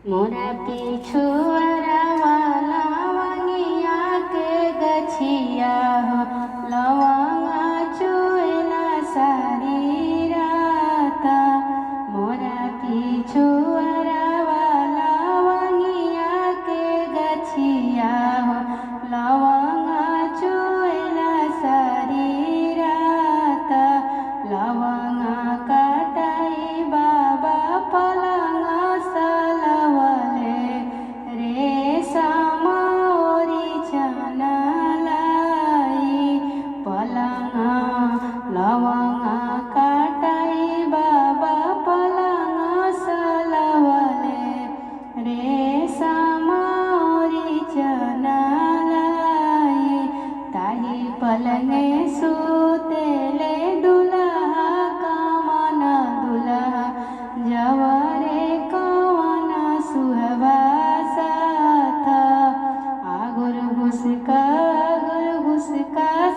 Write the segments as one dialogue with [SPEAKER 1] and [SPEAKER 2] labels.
[SPEAKER 1] मोरा पिछुआरा वाला वंगिया के गछिया हो लवंगा चुएला सारी राता। मोरा पिछुआरा वाला वंगिया के गछिया हो लवंगा चुएला सारी राता। लवंगा काटाई बाबा पलंगा सलवले रेशम ओरी चना लाई। पलंगा लवंगा काटाई बाबा पलंगा सलवले रेशम ओरी चना लाई। ताही पलंगे सुतेले दुल्हा कवन दुल्हा जवरे कवन सुहबा साथ। आगुर घुसका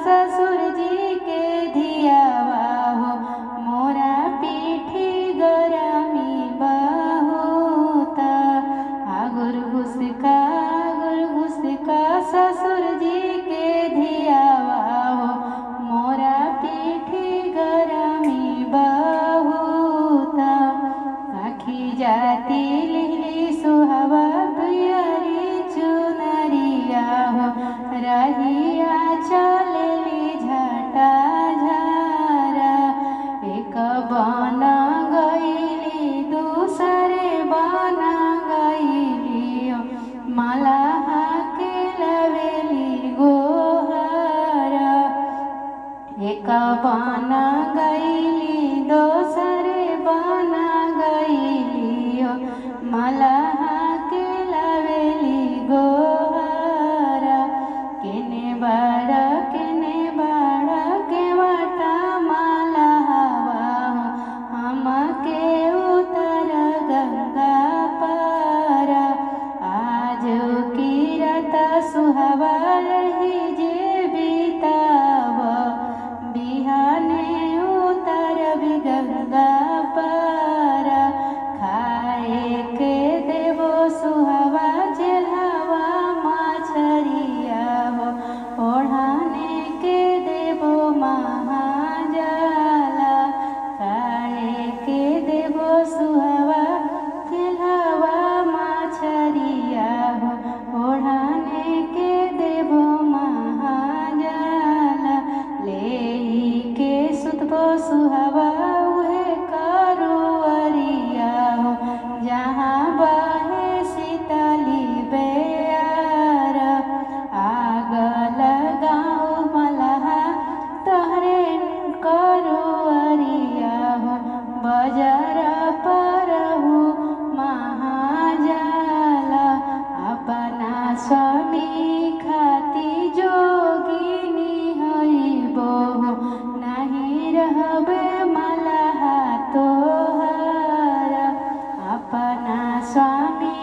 [SPEAKER 1] ससुर जी के धियावा हो मोरा पीठी गरमी बहुत। आगुर घुसका ससुर जी के धियावा हो मोरा पीठी गरमी बहुत। आखी जाती लिहली सुहावा पियरी चुनरिया हो रहिया चलेली झटा झरा। एक बन गईली दूसरे बन गईली मलाहा के लवेली गोहरा। एक बन गईली दोसरे बन गईली मलाहा के लवेली गोहरा। केने बाड़ के वटा मलाहवा हमके उतर गंगा पारा। आज किरत सुहावा रही जे बीताव बिहाने उतर भी गंगा पारा। खाए के देवो सुहावा चेल्हावा मछरिया हो ओढ़ाने के देवो महाजाला। खाए के देवो सुहावा चेल्हावा मछरिया हो ओढ़ाने के देवो महाजाला। लेही के सुतबो सुहावा उहे करुअरिया हो जहाँ बहे सीतली बेयार। आग लगाओ मलाहा तोहरे करुअरिया हो बजार परहु महाजाला। अपना स्वामी खाती जोगिनी हईबो नहीं रहबे मलाहा तोहरा। अपना स्वामी